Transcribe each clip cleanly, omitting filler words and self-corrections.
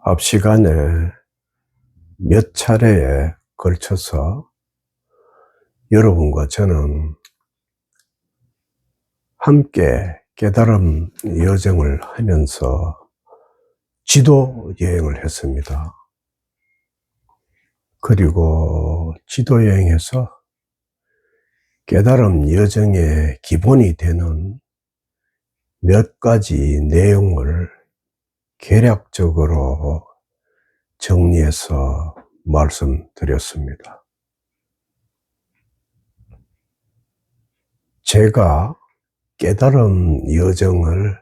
앞 시간에 몇 차례에 걸쳐서 여러분과 저는 함께 깨달음 여정을 하면서 지도 여행을 했습니다. 그리고 지도 여행에서 깨달음 여정의 기본이 되는 몇 가지 내용을 개략적으로 정리해서 말씀드렸습니다. 제가 깨달음 여정을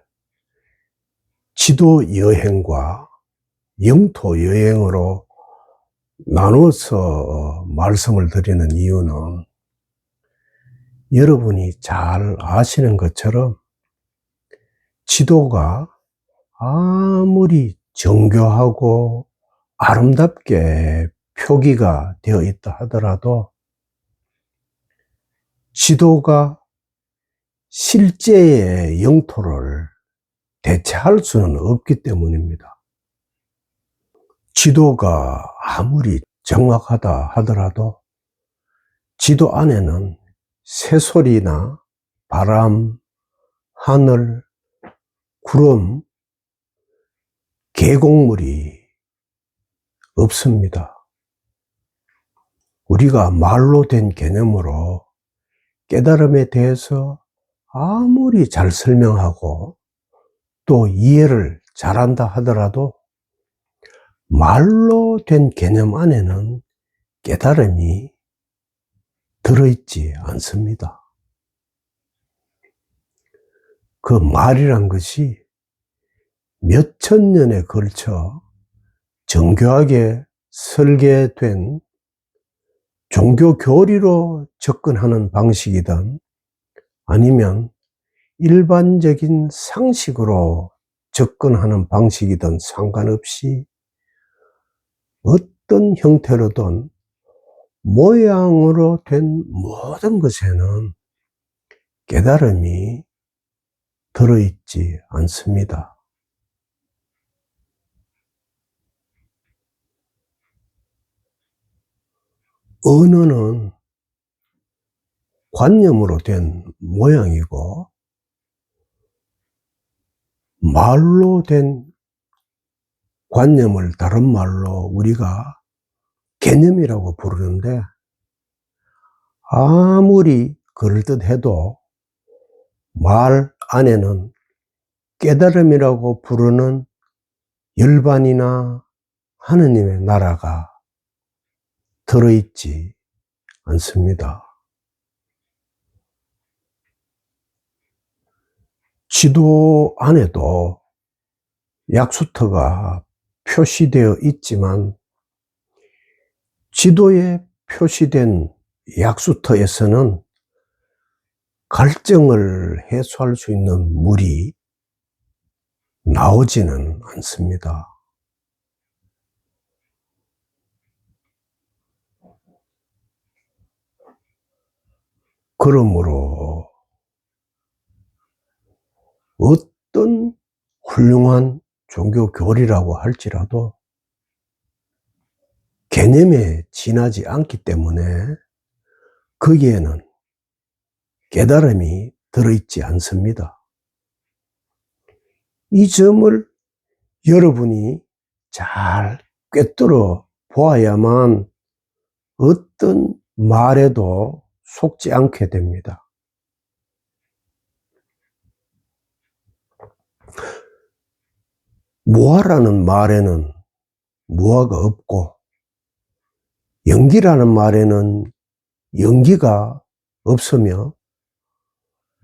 지도 여행과 영토 여행으로 나눠서 말씀을 드리는 이유는 여러분이 잘 아시는 것처럼 지도가 아무리 정교하고 아름답게 표기가 되어 있다 하더라도 지도가 실제의 영토를 대체할 수는 없기 때문입니다. 지도가 아무리 정확하다 하더라도 지도 안에는 새소리나 바람, 하늘, 구름, 계곡물이 없습니다. 우리가 말로 된 개념으로 깨달음에 대해서 아무리 잘 설명하고 또 이해를 잘한다 하더라도 말로 된 개념 안에는 깨달음이 들어있지 않습니다. 그 말이란 것이 몇천 년에 걸쳐 정교하게 설계된 종교 교리로 접근하는 방식이든 아니면 일반적인 상식으로 접근하는 방식이든 상관없이 어떤 형태로든 모양으로 된 모든 것에는 깨달음이 들어있지 않습니다. 언어는 관념으로 된 모양이고 말로 된 관념을 다른 말로 우리가 개념이라고 부르는데 아무리 그럴듯해도 말 안에는 깨달음이라고 부르는 열반이나 하느님의 나라가 들어있지 않습니다. 지도 안에도 약수터가 표시되어 있지만 지도에 표시된 약수터에서는 갈증을 해소할 수 있는 물이 나오지는 않습니다. 그러므로 어떤 훌륭한 종교 교리라고 할지라도 개념에 지나지 않기 때문에 거기에는 깨달음이 들어있지 않습니다. 이 점을 여러분이 잘 꿰뚫어 보아야만 어떤 말에도 속지 않게 됩니다. 무아라는 말에는 무아가 없고 연기라는 말에는 연기가 없으며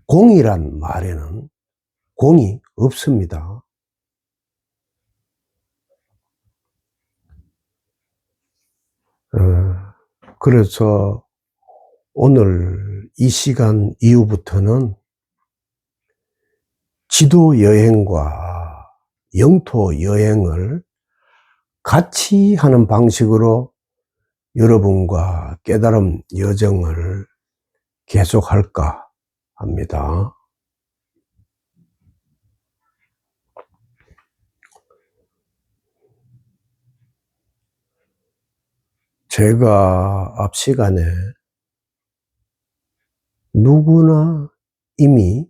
공이란 말에는 공이 없습니다. 그래서 오늘 이 시간 이후부터는 지도 여행과 영토 여행을 같이 하는 방식으로 여러분과 깨달음 여정을 계속할까 합니다. 제가 앞 시간에 누구나 이미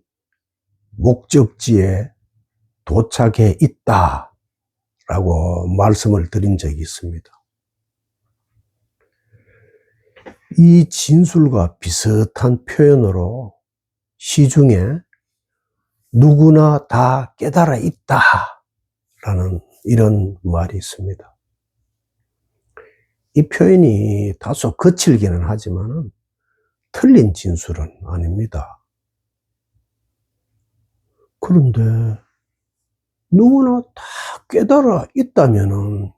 목적지에 도착해 있다 라고 말씀을 드린 적이 있습니다. 이 진술과 비슷한 표현으로 시중에 누구나 다 깨달아 있다 라는 이런 말이 있습니다. 이 표현이 다소 거칠기는 하지만 틀린 진술은 아닙니다. 그런데 누구나 다 깨달아 있다면은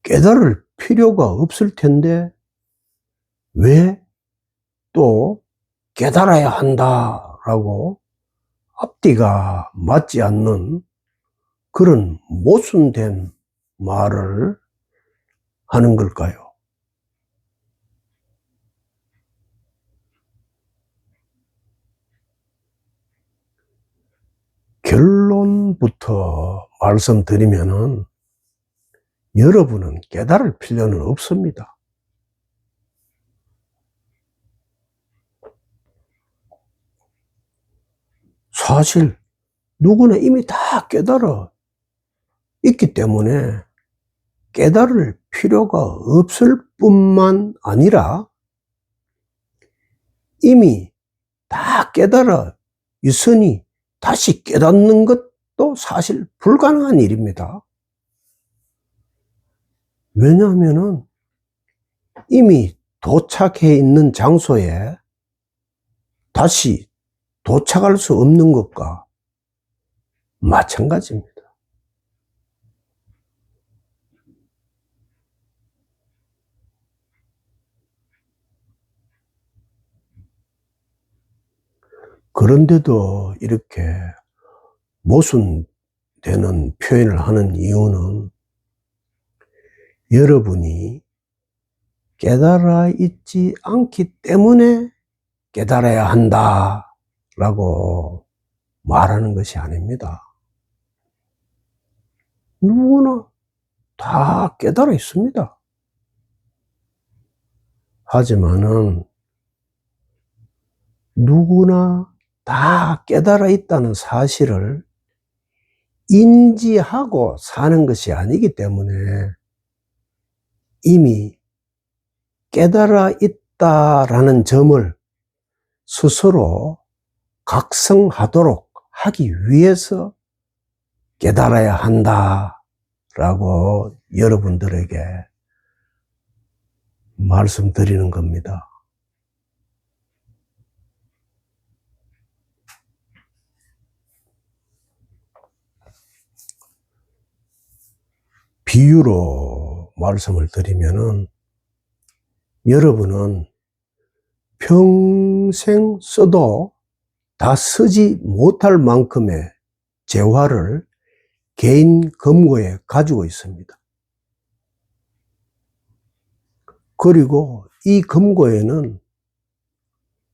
깨달을 필요가 없을 텐데 왜 또 깨달아야 한다라고 앞뒤가 맞지 않는 그런 모순된 말을 하는 걸까요? 결론부터 말씀드리면은 여러분은 깨달을 필요는 없습니다. 사실 누구나 이미 다 깨달아 있기 때문에 깨달을 필요가 없을 뿐만 아니라 이미 다 깨달아 있으니 다시 깨닫는 것도 사실 불가능한 일입니다. 왜냐하면은 이미 도착해 있는 장소에 다시 도착할 수 없는 것과 마찬가지입니다. 그런데도 이렇게 모순되는 표현을 하는 이유는 여러분이 깨달아 있지 않기 때문에 깨달아야 한다 라고 말하는 것이 아닙니다. 누구나 다 깨달아 있습니다. 하지만은 누구나 다 깨달아 있다는 사실을 인지하고 사는 것이 아니기 때문에 이미 깨달아 있다라는 점을 스스로 각성하도록 하기 위해서 깨달아야 한다라고 여러분들에게 말씀드리는 겁니다. 비유로 말씀을 드리면은 여러분은 평생 써도 다 쓰지 못할 만큼의 재화를 개인 금고에 가지고 있습니다. 그리고 이 금고에는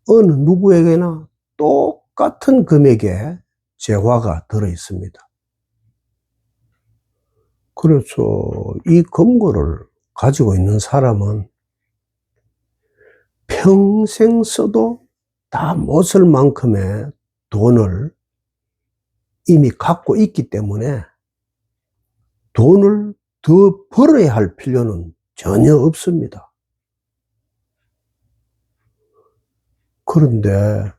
어느 누구에게나 똑같은 금액의 재화가 들어 있습니다. 그래서 이 금고를 가지고 있는 사람은 평생 써도 다 못 쓸 만큼의 돈을 이미 갖고 있기 때문에 돈을 더 벌어야 할 필요는 전혀 없습니다. 그런데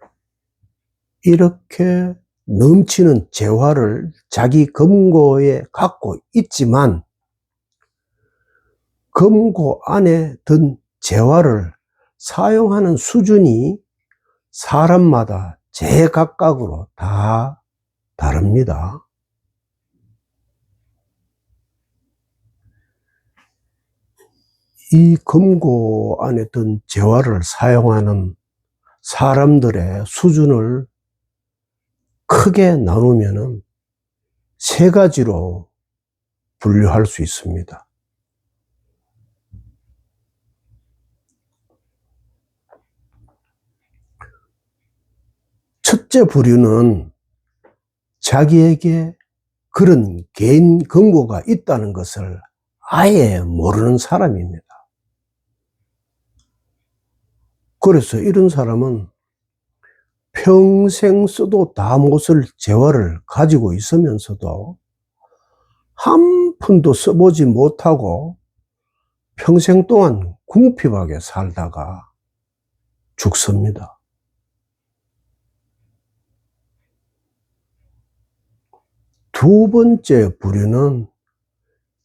이렇게 넘치는 재화를 자기 금고에 갖고 있지만 금고 안에 든 재화를 사용하는 수준이 사람마다 제각각으로 다 다릅니다. 이 금고 안에 든 재화를 사용하는 사람들의 수준을 크게 나누면은 세 가지로 분류할 수 있습니다. 첫째 부류는 자기에게 그런 개인 금고가 있다는 것을 아예 모르는 사람입니다. 그래서 이런 사람은 평생 써도 다 못쓸 재화를 가지고 있으면서도 한 푼도 써보지 못하고 평생 동안 궁핍하게 살다가 죽습니다. 두 번째 부류는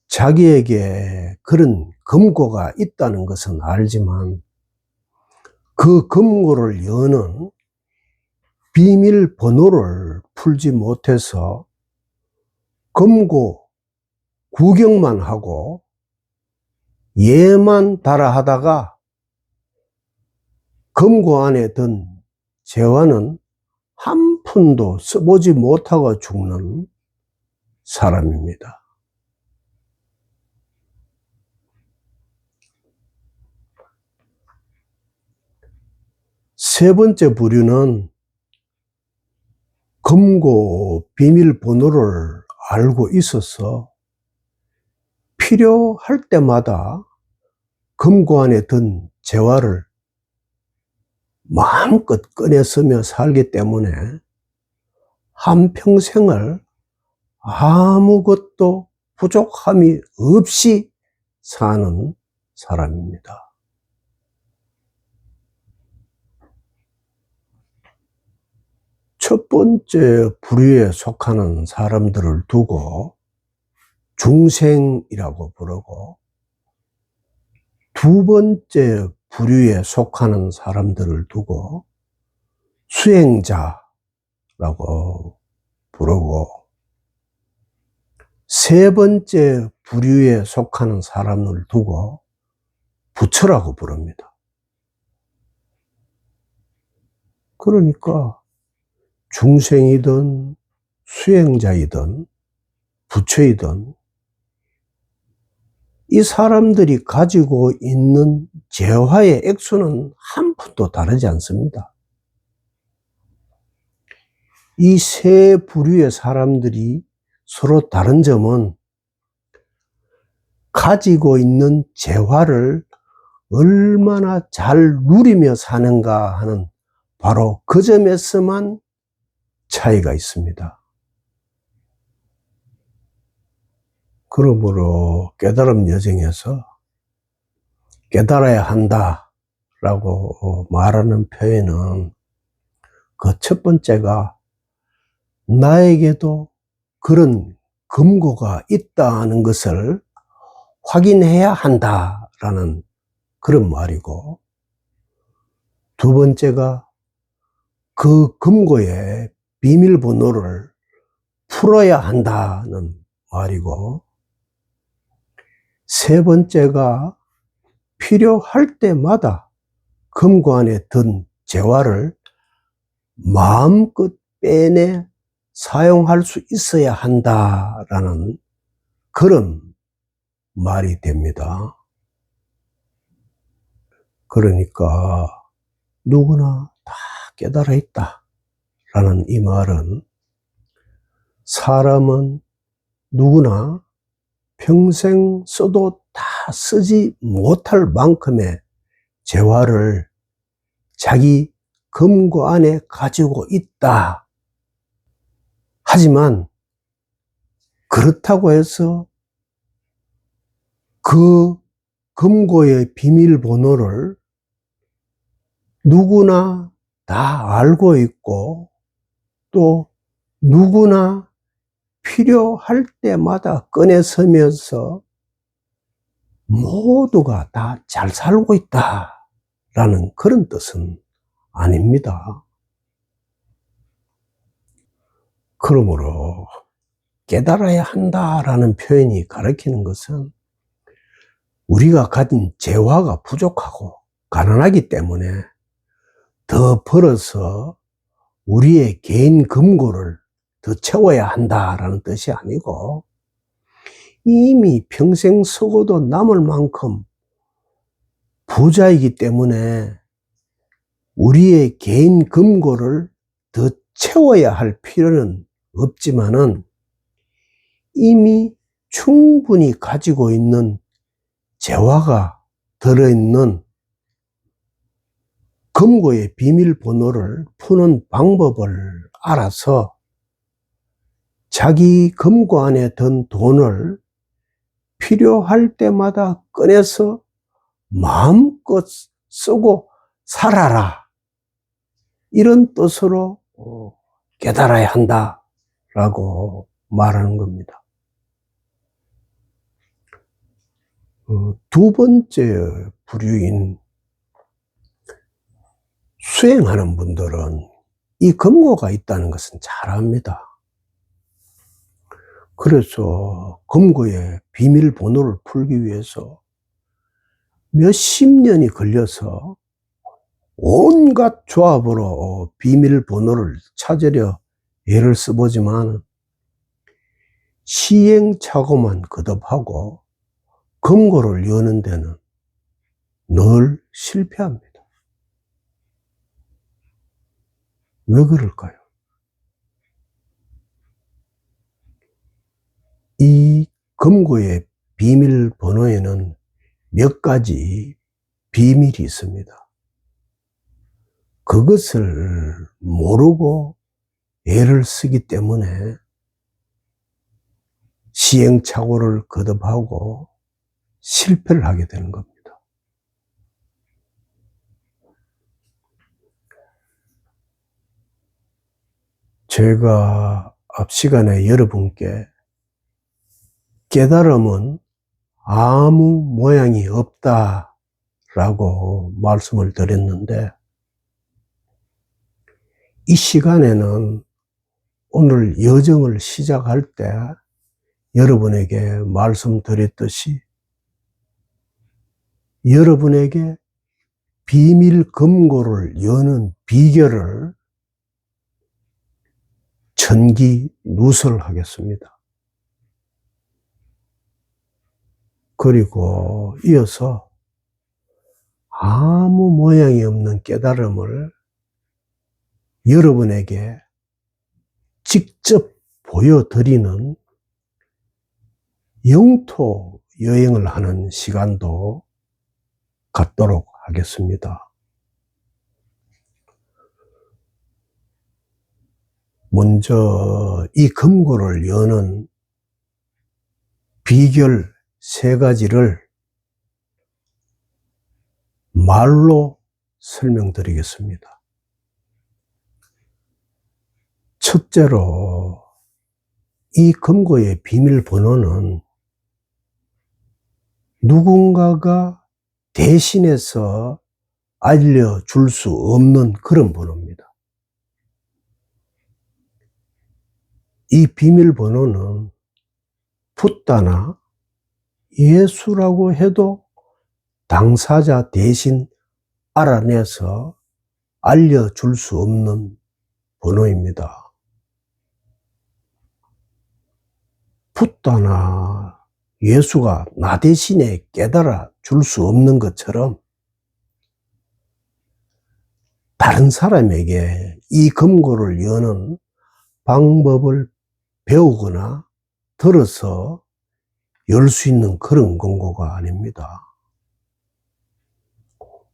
자기에게 그런 금고가 있다는 것은 알지만 그 금고를 여는 비밀번호를 풀지 못해서 금고 구경만 하고 예만 달아 하다가 금고 안에 든 재화는 한 푼도 써보지 못하고 죽는 사람입니다. 세 번째 부류는 금고 비밀번호를 알고 있어서 필요할 때마다 금고 안에 든 재화를 마음껏 꺼내 쓰며 살기 때문에 한평생을 아무것도 부족함이 없이 사는 사람입니다. 첫 번째 부류에 속하는 사람들을 두고 중생이라고 부르고, 두 번째 부류에 속하는 사람들을 두고 수행자라고 부르고, 세 번째 부류에 속하는 사람을 두고 부처라고 부릅니다. 그러니까 중생이든 수행자이든 부처이든 이 사람들이 가지고 있는 재화의 액수는 한 푼도 다르지 않습니다. 이 세 부류의 사람들이 서로 다른 점은 가지고 있는 재화를 얼마나 잘 누리며 사는가 하는 바로 그 점에서만 차이가 있습니다. 그러므로 깨달음 여정에서 깨달아야 한다라고 말하는 표현은 그 첫 번째가 나에게도 그런 금고가 있다는 것을 확인해야 한다라는 그런 말이고, 두 번째가 그 금고의 비밀번호를 풀어야 한다는 말이고, 세 번째가 필요할 때마다 금고 안에 든 재화를 마음껏 빼내 사용할 수 있어야 한다라는 그런 말이 됩니다. 그러니까 누구나 다 깨달아 있다라는 이 말은 사람은 누구나 평생 써도 다 쓰지 못할 만큼의 재화를 자기 금고 안에 가지고 있다. 하지만 그렇다고 해서 그 금고의 비밀번호를 누구나 다 알고 있고 또 누구나 필요할 때마다 꺼내서면서 모두가 다 잘 살고 있다라는 그런 뜻은 아닙니다. 그러므로 깨달아야 한다라는 표현이 가리키는 것은 우리가 가진 재화가 부족하고 가난하기 때문에 더 벌어서 우리의 개인 금고를 더 채워야 한다라는 뜻이 아니고, 이미 평생 쓰고도 남을 만큼 부자이기 때문에 우리의 개인 금고를 더 채워야 할 필요는 없지만은 이미 충분히 가지고 있는 재화가 들어있는 금고의 비밀번호를 푸는 방법을 알아서 자기 금고 안에 든 돈을 필요할 때마다 꺼내서 마음껏 쓰고 살아라, 이런 뜻으로 깨달아야 한다라고 말하는 겁니다. 두 번째 부류인 수행하는 분들은 이 금고가 있다는 것은 잘 압니다. 그래서 금고의 비밀번호를 풀기 위해서 몇십 년이 걸려서 온갖 조합으로 비밀번호를 찾으려 애를 써보지만 시행착오만 거듭하고 금고를 여는 데는 늘 실패합니다. 왜 그럴까요? 이 금고의 비밀번호에는 몇 가지 비밀이 있습니다. 그것을 모르고 애를 쓰기 때문에 시행착오를 거듭하고 실패를 하게 되는 겁니다. 제가 앞 시간에 여러분께 깨달음은 아무 모양이 없다라고 말씀을 드렸는데, 이 시간에는 오늘 여정을 시작할 때 여러분에게 말씀드렸듯이 여러분에게 비밀 금고를 여는 비결을 전기누설하겠습니다. 그리고 이어서 아무 모양이 없는 깨달음을 여러분에게 직접 보여드리는 영토 여행을 하는 시간도 갖도록 하겠습니다. 먼저 이 금고를 여는 비결 세 가지를 말로 설명드리겠습니다. 첫째로, 이 금고의 비밀번호는 누군가가 대신해서 알려줄 수 없는 그런 번호입니다. 이 비밀번호는 붓다나 예수라고 해도 당사자 대신 알아내서 알려줄 수 없는 번호입니다. 붓다나 예수가 나 대신에 깨달아 줄 수 없는 것처럼 다른 사람에게 이 금고를 여는 방법을 배우거나 들어서 열 수 있는 그런 금고가 아닙니다.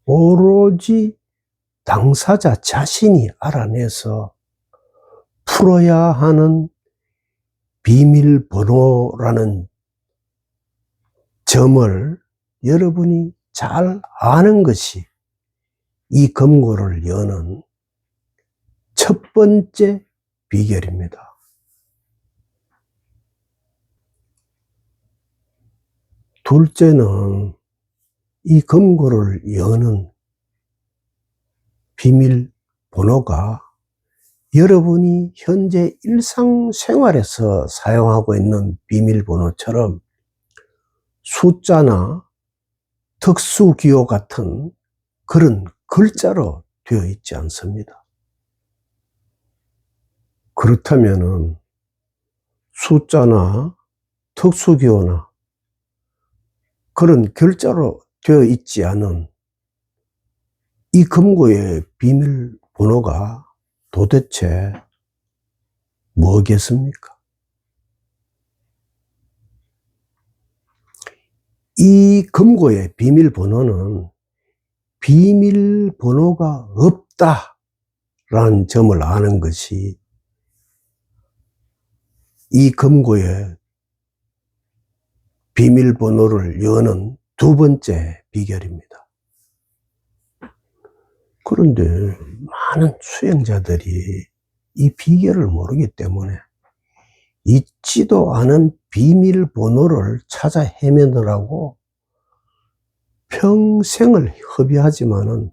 오로지 당사자 자신이 알아내서 풀어야 하는 비밀번호라는 점을 여러분이 잘 아는 것이 이 금고를 여는 첫 번째 비결입니다. 둘째는 이 금고를 여는 비밀번호가 여러분이 현재 일상생활에서 사용하고 있는 비밀번호처럼 숫자나 특수기호 같은 그런 글자로 되어 있지 않습니다. 그렇다면은 숫자나 특수기호나 그런 글자로 되어 있지 않은 이 금고의 비밀번호가 도대체 뭐겠습니까? 이 금고의 비밀번호는 비밀번호가 없다라는 점을 아는 것이 이 금고의 비밀번호를 여는 두 번째 비결입니다. 그런데 많은 수행자들이 이 비결을 모르기 때문에 있지도 않은 비밀번호를 찾아 헤매느라고 평생을 허비하지만은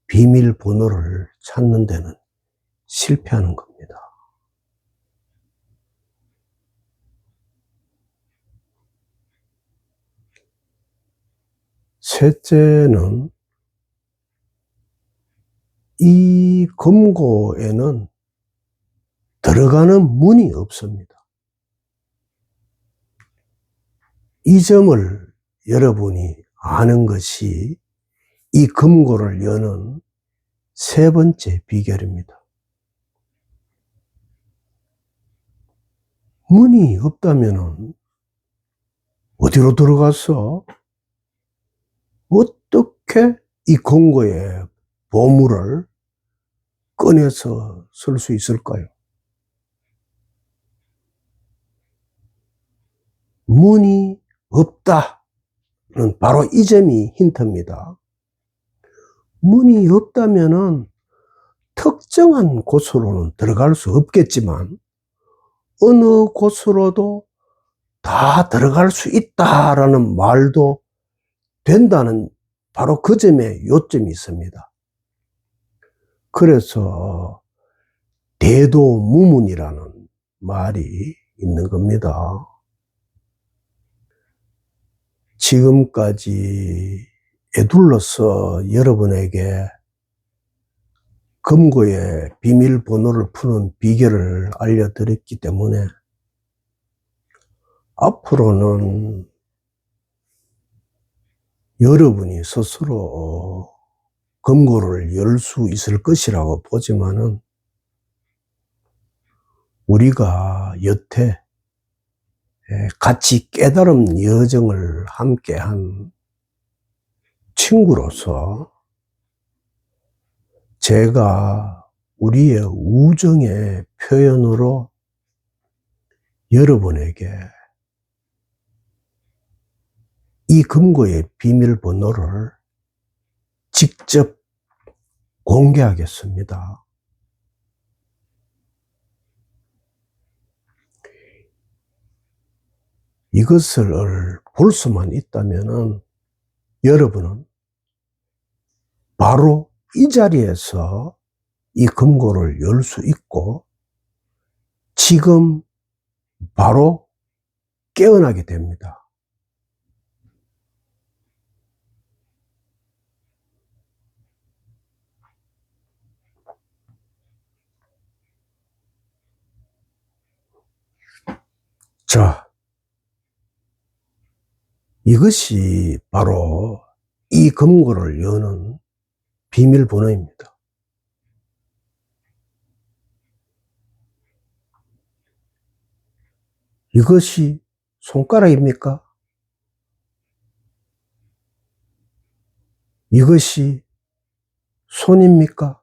비밀번호를 찾는 데는 실패하는 겁니다. 셋째는 이 금고에는 들어가는 문이 없습니다. 이 점을 여러분이 아는 것이 이 금고를 여는 세 번째 비결입니다. 문이 없다면 어디로 들어가서 어떻게 이 금고의 보물을 꺼내서 쓸 수 있을까요? 문이 없다는 바로 이 점이 힌트입니다. 문이 없다면은 특정한 곳으로는 들어갈 수 없겠지만 어느 곳으로도 다 들어갈 수 있다라는 말도 된다는 바로 그 점에 요점이 있습니다. 그래서 대도무문이라는 말이 있는 겁니다. 지금까지 에둘러서 여러분에게 금고의 비밀번호를 푸는 비결을 알려드렸기 때문에 앞으로는 여러분이 스스로 금고를 열 수 있을 것이라고 보지만은 우리가 여태 같이 깨달음 여정을 함께한 친구로서 제가 우리의 우정의 표현으로 여러분에게 이 금고의 비밀번호를 직접 공개하겠습니다. 이것을 볼 수만 있다면은 여러분은 바로 이 자리에서 이 금고를 열 수 있고 지금 바로 깨어나게 됩니다. 자, 이것이 바로 이 금고를 여는 비밀번호입니다. 이것이 손가락입니까? 이것이 손입니까?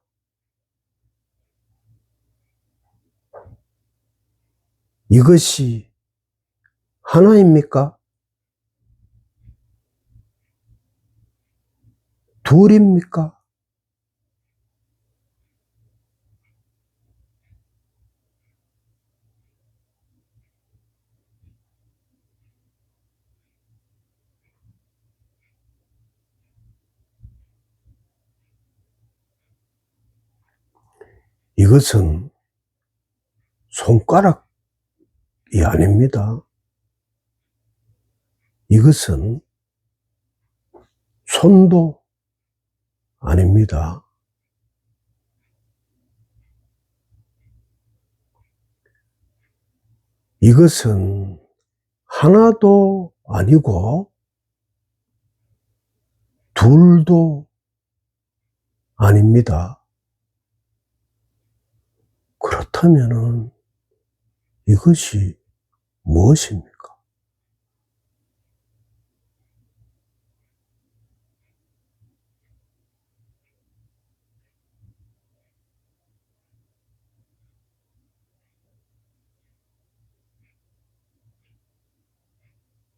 이것이 하나입니까? 둘입니까? 이것은 손가락이 아닙니다. 이것은 손도 아닙니다. 이것은 하나도 아니고 둘도 아닙니다. 그렇다면은 이것이 무엇입니까?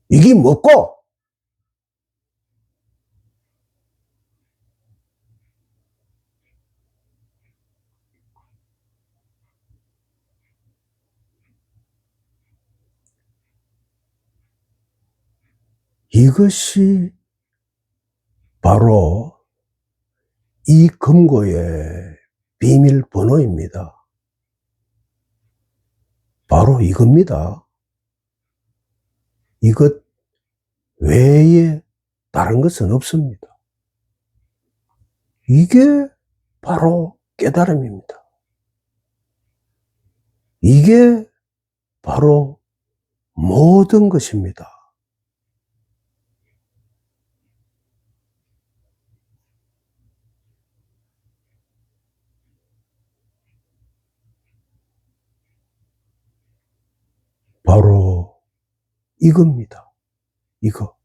이게 뭐고? 이것이 바로 이 금고의 비밀번호입니다. 바로 이겁니다. 이것 외에 다른 것은 없습니다. 이게 바로 깨달음입니다. 이게 바로 모든 것입니다. 바로 이겁니다. 이거.